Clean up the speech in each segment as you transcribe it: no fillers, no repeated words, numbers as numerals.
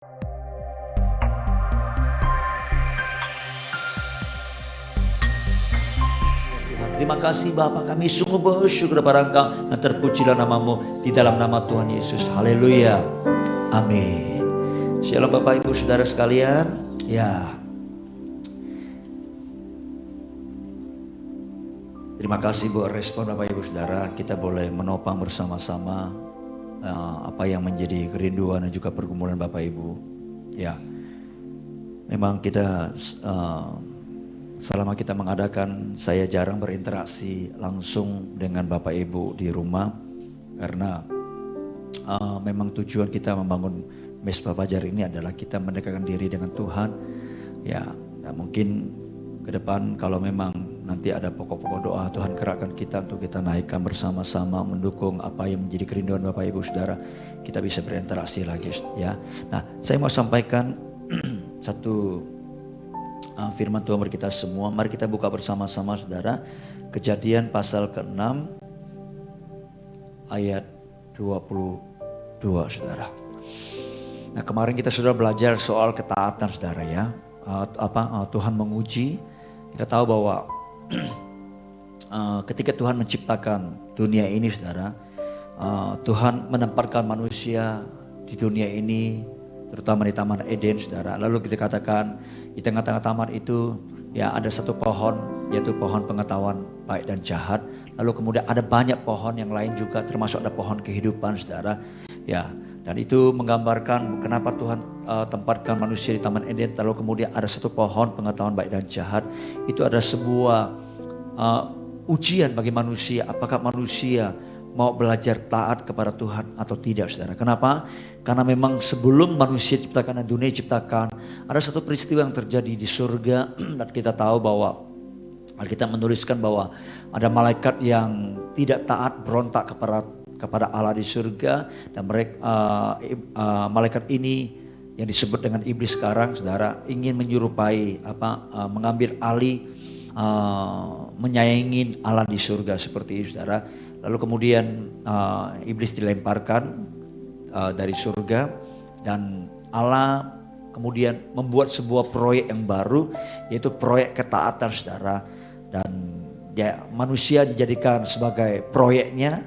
Terima kasih Bapa, kami sungguh bersyukur kepada Engkau dan terpujilah namamu di dalam nama Tuhan Yesus. Haleluya. Amin. Shalom Bapak Ibu Saudara sekalian. Ya. Terima kasih buat respon Bapak Ibu Saudara. Kita boleh menopang bersama-sama apa yang menjadi kerinduan dan juga pergumulan Bapak Ibu. Ya. Memang kita selama kita mengadakan, saya jarang berinteraksi langsung dengan Bapak Ibu di rumah karena memang tujuan kita membangun Mesbah Fajar ini adalah kita mendekatkan diri dengan Tuhan. Ya, nah mungkin ke depan kalau memang nanti ada pokok-pokok doa, Tuhan gerakkan kita untuk kita naikkan bersama-sama mendukung apa yang menjadi kerinduan Bapak Ibu Saudara, kita bisa berinteraksi lagi ya. Nah, saya mau sampaikan satu firman Tuhan bagi kita semua. Mari kita buka bersama-sama Saudara. Kejadian pasal ke-6 ayat 22 Saudara. Nah, kemarin kita sudah belajar soal ketaatan Saudara ya. Tuhan menguji. Kita tahu bahwa ketika Tuhan menciptakan dunia ini Saudara, Tuhan menempatkan manusia di dunia ini, terutama di Taman Eden Saudara. Lalu kita katakan di tengah-tengah taman itu ya ada satu pohon, yaitu pohon pengetahuan baik dan jahat. Lalu kemudian ada banyak pohon yang lain juga, termasuk ada pohon kehidupan Saudara. Ya, dan itu menggambarkan kenapa Tuhan tempatkan manusia di Taman Eden. Lalu kemudian ada satu pohon pengetahuan baik dan jahat. Itu ada sebuah ujian bagi manusia. Apakah manusia mau belajar taat kepada Tuhan atau tidak Saudara. Kenapa? Karena memang sebelum manusia diciptakan dan dunia diciptakan, ada satu peristiwa yang terjadi di surga. Dan kita tahu bahwa kita menuliskan bahwa ada malaikat yang tidak taat, berontak kepada Allah di surga. Dan mereka, malaikat ini yang disebut dengan iblis sekarang Saudara, ingin menyerupai mengambil alih, menyayangi Allah di surga seperti itu Saudara. Lalu kemudian iblis dilemparkan dari surga dan Allah kemudian membuat sebuah proyek yang baru, yaitu proyek ketaatan Saudara. Dan ya, manusia dijadikan sebagai proyeknya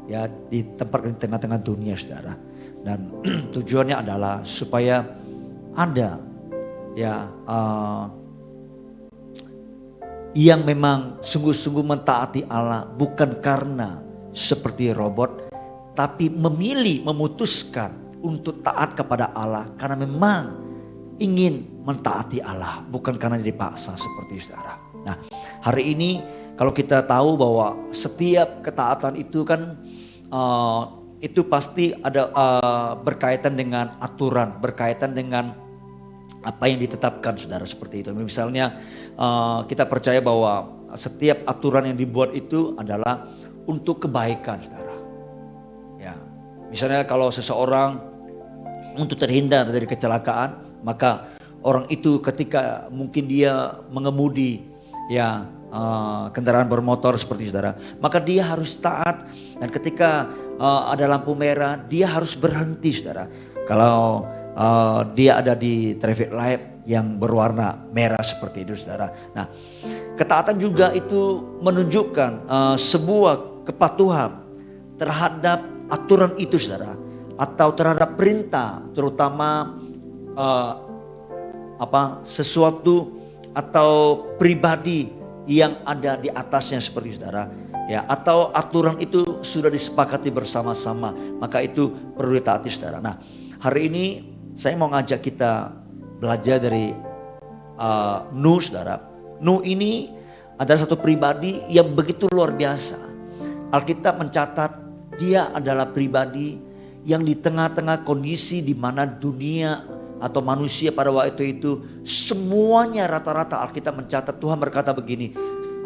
ya, ditempatkan di tengah-tengah dunia Saudara. Dan tujuannya adalah supaya Anda ya yang memang sungguh-sungguh mentaati Allah, bukan karena seperti robot, tapi memutuskan untuk taat kepada Allah karena memang ingin mentaati Allah, bukan karena dipaksa seperti Saudara. Nah, hari ini kalau kita tahu bahwa setiap ketaatan itu kan itu pasti ada berkaitan dengan aturan, berkaitan dengan apa yang ditetapkan Saudara seperti itu. Misalnya kita percaya bahwa setiap aturan yang dibuat itu adalah untuk kebaikan Saudara. Ya, misalnya kalau seseorang untuk terhindar dari kecelakaan, maka orang itu ketika mungkin dia mengemudi ya kendaraan bermotor seperti Saudara, maka dia harus taat. Dan ketika ada lampu merah, dia harus berhenti Saudara. Kalau dia ada di traffic light yang berwarna merah seperti itu Saudara. Nah, ketaatan juga itu menunjukkan sebuah kepatuhan terhadap aturan itu Saudara, atau terhadap perintah, terutama sesuatu atau pribadi yang ada di atasnya seperti Saudara. Ya, atau aturan itu sudah disepakati bersama-sama, maka itu perlu ditaati Saudara. Nah, hari ini saya mau ngajak kita belajar dari Nuh Saudara. Nuh ini adalah satu pribadi yang begitu luar biasa. Alkitab mencatat dia adalah pribadi yang di tengah-tengah kondisi di mana dunia atau manusia pada waktu itu semuanya rata-rata Alkitab mencatat Tuhan berkata begini,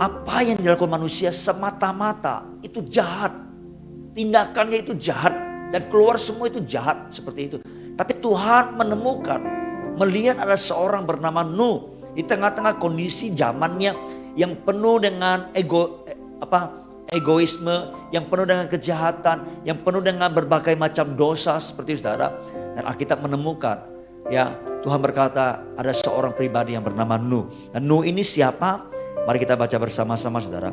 apa yang dilakukan manusia semata-mata itu jahat. Tindakannya itu jahat dan keluar semua itu jahat seperti itu. Tapi Tuhan menemukan, melihat ada seorang bernama Nuh di tengah-tengah kondisi zamannya yang penuh dengan egoisme, yang penuh dengan kejahatan, yang penuh dengan berbagai macam dosa seperti Saudara. Dan Alkitab menemukan Ya, Tuhan berkata ada seorang pribadi yang bernama Nuh. Dan Nuh ini siapa? Mari kita baca bersama-sama saudara.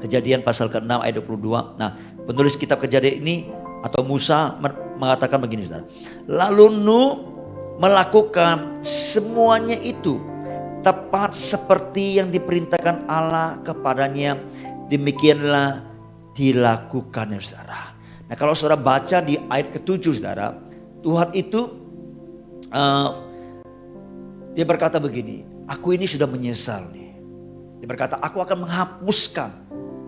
Kejadian pasal ke-6 ayat 22. Nah, penulis kitab Kejadian ini atau Musa mengatakan begini saudara. Lalu Nuh melakukan semuanya itu tepat seperti yang diperintahkan Allah kepadanya. Demikianlah dilakukannya saudara. Nah, kalau saudara baca di ayat ke-7 saudara, Tuhan itu dia berkata begini, aku ini sudah menyesal nih. Dia berkata, aku akan menghapuskan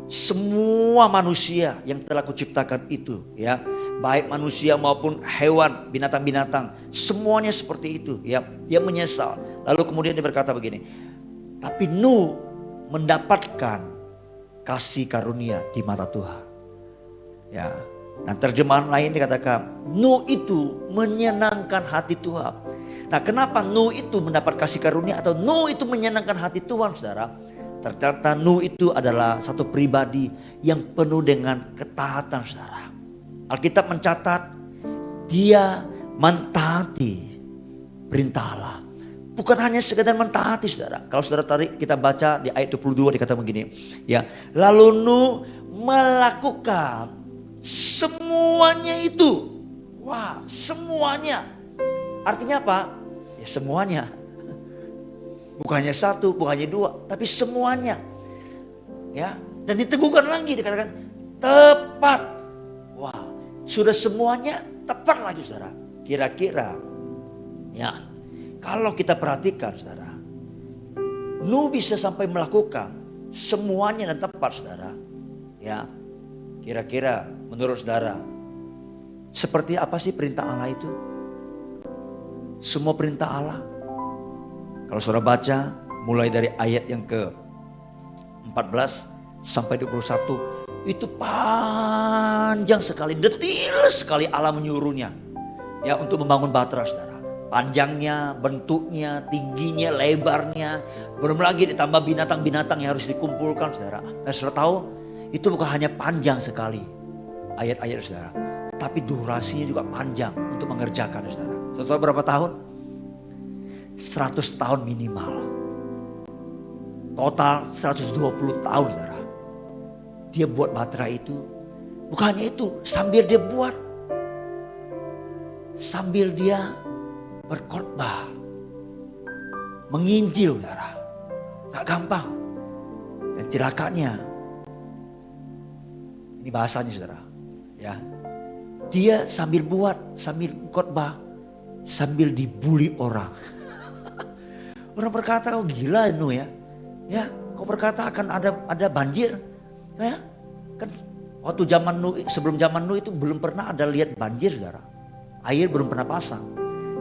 semua manusia yang telah kuciptakan itu, ya, baik manusia maupun hewan, binatang-binatang, semuanya seperti itu, ya. Dia menyesal. Lalu kemudian dia berkata begini, tapi Nuh mendapatkan kasih karunia di mata Tuhan, ya. Dan terjemahan lain dikatakan Nuh itu menyenangkan hati Tuhan. Nah, kenapa Nuh itu mendapat kasih karunia atau Nuh itu menyenangkan hati Tuhan saudara? Ternyata Nuh itu adalah satu pribadi yang penuh dengan ketaatan saudara. Alkitab mencatat dia mentaati perintah Allah. Bukan hanya sekedar mentaati saudara. Kalau saudara tarik kita baca di ayat 22 dikatakan begini, ya. Lalu Nuh melakukan semuanya itu. Wah, semuanya. Artinya apa? Ya semuanya. Bukannya satu, bukannya dua, tapi semuanya. Ya, dan diteguhkan lagi dikatakan tepat. Wah, sudah semuanya tepat lagi saudara. Kira-kira ya, kalau kita perhatikan saudara, Nuh bisa sampai melakukan semuanya dan tepat saudara. Ya, kira-kira menurut saudara, seperti apa sih perintah Allah itu? Semua perintah Allah. Kalau saudara baca mulai dari ayat yang ke-14 sampai 21. Itu panjang sekali, detail sekali Allah menyuruhnya. Ya, untuk membangun Batra saudara. Panjangnya, bentuknya, tingginya, lebarnya. Belum lagi ditambah binatang-binatang yang harus dikumpulkan saudara. Nah, saudara tahu itu bukan hanya panjang sekali ayat-ayat saudara, tapi durasinya juga panjang untuk mengerjakan saudara. Saudara berapa tahun? 100 tahun minimal. Total 120 tahun saudara. Dia buat Batra itu. Bukan hanya itu, sambil dia buat, sambil dia berkhotbah, menginjil saudara. Gak gampang. Dan celakanya, ini bahasanya saudara, ya. Dia sambil buat, sambil khotbah, sambil dibully orang. Orang berkata, oh gila Nuh ya. Ya, kau berkata akan ada banjir. Ya, kan waktu zaman Nuh, sebelum zaman Nuh itu belum pernah ada lihat banjir saudara. Air belum pernah pasang.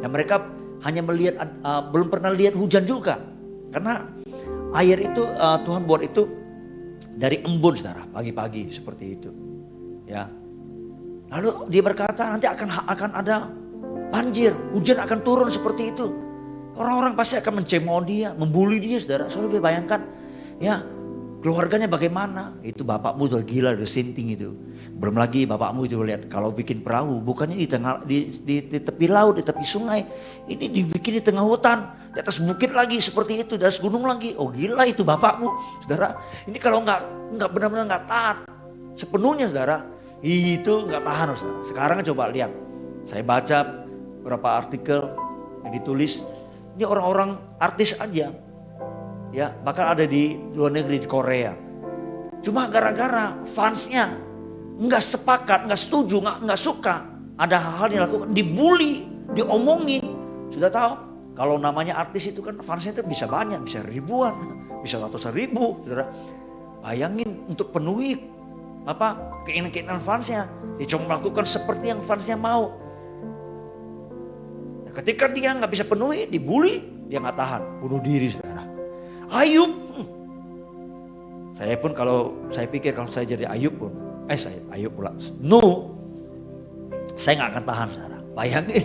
Dan mereka hanya melihat, belum pernah lihat hujan juga. Karena air itu Tuhan buat itu dari embun saudara, pagi-pagi seperti itu. Ya. Lalu dia berkata nanti akan ada banjir, hujan akan turun seperti itu. Orang-orang pasti akan mencemooh dia, membuli dia saudara. Saudara bayangkan ya, keluarganya bagaimana. Itu bapakmu udah gila, udah sinting itu. Belum lagi bapakmu itu lihat kalau bikin perahu bukannya di tepi laut, di tepi sungai. Ini dibikin di tengah hutan, di atas bukit lagi seperti itu, di atas gunung lagi. Oh gila itu bapakmu saudara. Ini kalau nggak benar-benar nggak taat sepenuhnya saudara, itu nggak tahan saudara. Sekarang coba lihat, saya baca beberapa artikel yang ditulis. Ini orang-orang artis aja, ya, bahkan ada di luar negeri, di Korea. Cuma gara-gara fansnya nggak sepakat, nggak setuju, nggak suka, ada hal-hal yang dilakukan, dibully, diomongin. Sudah tahu, kalau namanya artis itu kan fansnya itu bisa banyak, bisa ribuan, bisa ratusan ribu, saudara. Bayangin untuk penuhi keinginan fansnya, dia cuma melakukan seperti yang fansnya mau. Ketika dia nggak bisa penuhi, dibully, dia nggak tahan, bunuh diri saudara. Ayub, saya pun kalau saya pikir kalau saya jadi Ayub pun, Ayub pula, Nuh, saya nggak akan tahan saudara. Bayangin,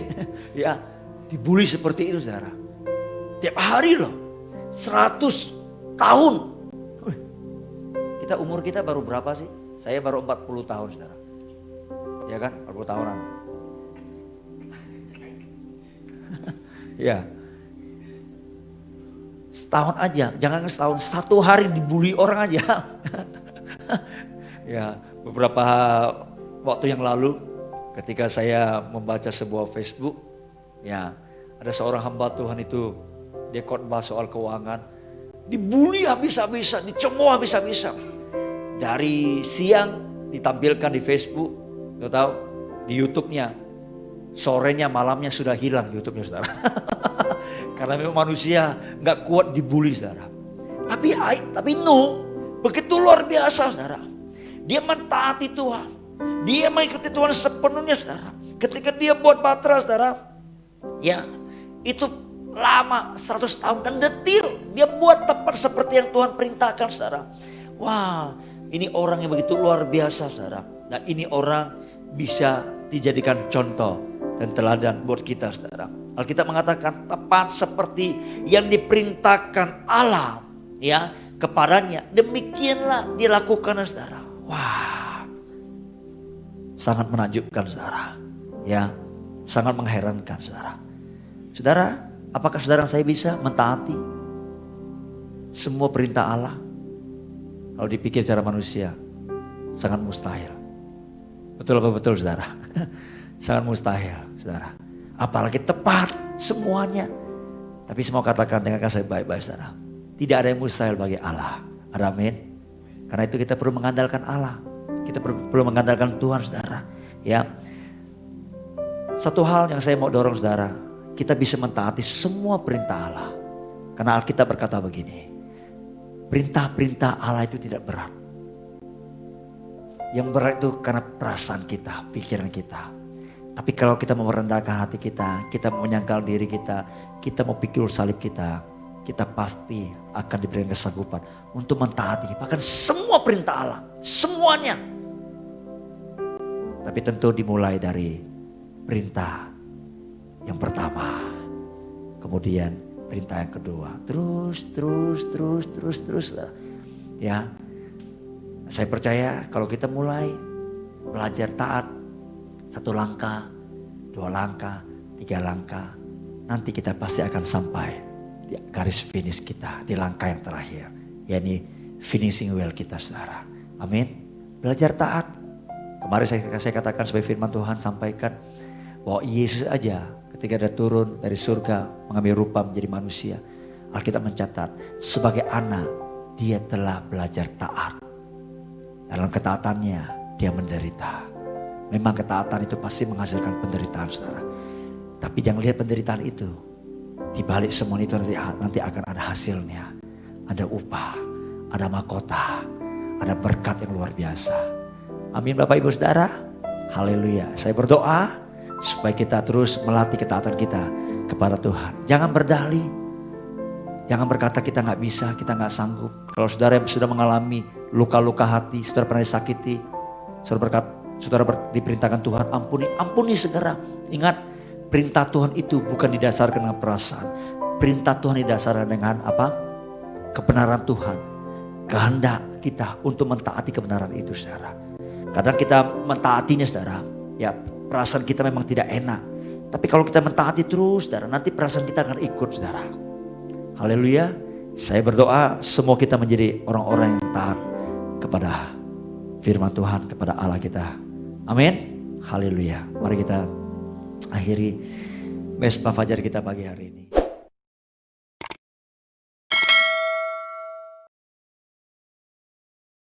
ya, dibully seperti itu saudara. Tiap hari loh, 100 tahun. Umur kita baru berapa sih? Saya baru 40 tahun saudara. Ya kan, 40 tahunan. Ya. Setahun aja, jangan setahun, 1 hari dibully orang aja. Ya, beberapa waktu yang lalu ketika saya membaca sebuah Facebook, ya, ada seorang hamba Tuhan itu, dia khotbah soal keuangan, dibully habis-habisan, dicemooh habis-habisan. Dari siang ditampilkan di Facebook, tahu, di YouTube-nya, sorenya malamnya sudah hilang YouTube-nya, saudara. Karena memang manusia nggak kuat dibully, saudara. Tapi Nuh begitu luar biasa, saudara. Dia mentaati Tuhan, dia mengikuti Tuhan sepenuhnya, saudara. Ketika dia buat bahtera, saudara, ya itu lama 100 tahun dan detil. Dia buat tepat seperti yang Tuhan perintahkan, saudara. Wah, ini orang yang begitu luar biasa, saudara. Nah, ini orang bisa dijadikan contoh dan teladan buat kita, saudara. Alkitab mengatakan tepat seperti yang diperintahkan Allah, ya, kepadanya, demikianlah dilakukan, saudara. Wah, sangat menakjubkan, saudara. Ya, sangat mengherankan, saudara. Saudara, apakah saudara saya bisa mentaati semua perintah Allah? Kalau dipikir secara manusia, sangat mustahil. Betul apa betul, saudara? Sangat mustahil, saudara. Apalagi tepat semuanya. Tapi semua katakan dengan kasih baik-baik, saudara. Tidak ada yang mustahil bagi Allah. Amin. Karena itu kita perlu mengandalkan Allah. Kita perlu mengandalkan Tuhan, saudara. Ya. Satu hal yang saya mau dorong, saudara. Kita bisa mentaati semua perintah Allah. Karena Alkitab berkata begini. Perintah-perintah Allah itu tidak berat. Yang berat itu karena perasaan kita, pikiran kita. Tapi kalau kita mau merendahkan hati kita, kita mau menyangkal diri kita, kita mau pikul salib kita pasti akan diberikan kesanggupan untuk mentaati bahkan semua perintah Allah, semuanya. Tapi tentu dimulai dari perintah yang pertama, kemudian perintah yang kedua, terus. Ya, saya percaya kalau kita mulai belajar taat, 1 langkah, 2 langkah, 3 langkah, nanti kita pasti akan sampai di garis finish kita, di langkah yang terakhir, yakni finishing well kita, saudara. Amin. Belajar taat. Kemarin saya katakan sebagai firman Tuhan sampaikan bahwa Yesus aja ketika dia turun dari surga mengambil rupa menjadi manusia, Alkitab mencatat sebagai anak dia telah belajar taat. Dalam ketaatannya dia menderita. Memang ketaatan itu pasti menghasilkan penderitaan, saudara. Tapi jangan lihat penderitaan itu. Di balik semua itu nanti akan ada hasilnya. Ada upah, ada mahkota, ada berkat yang luar biasa. Amin, Bapak Ibu Saudara. Haleluya. Saya berdoa supaya kita terus melatih ketaatan kita kepada Tuhan. Jangan berdalih. Jangan berkata kita gak bisa, kita gak sanggup. Kalau saudara yang sudah mengalami luka-luka hati, saudara pernah disakiti, saudara diperintahkan Tuhan ampuni segera. Ingat, perintah Tuhan itu bukan didasarkan dengan perasaan. Perintah Tuhan didasarkan dengan apa? Kebenaran Tuhan. Kehendak kita untuk mentaati kebenaran itu, saudara. Kadang kita mentaatinya, saudara, ya perasaan kita memang tidak enak. Tapi kalau kita mentaati terus, saudara, nanti perasaan kita akan ikut, saudara. Haleluya. Saya berdoa semua kita menjadi orang-orang yang taat kepada firman Tuhan, kepada Allah kita. Amin. Haleluya. Mari kita akhiri Mesbah Fajar kita pagi hari ini.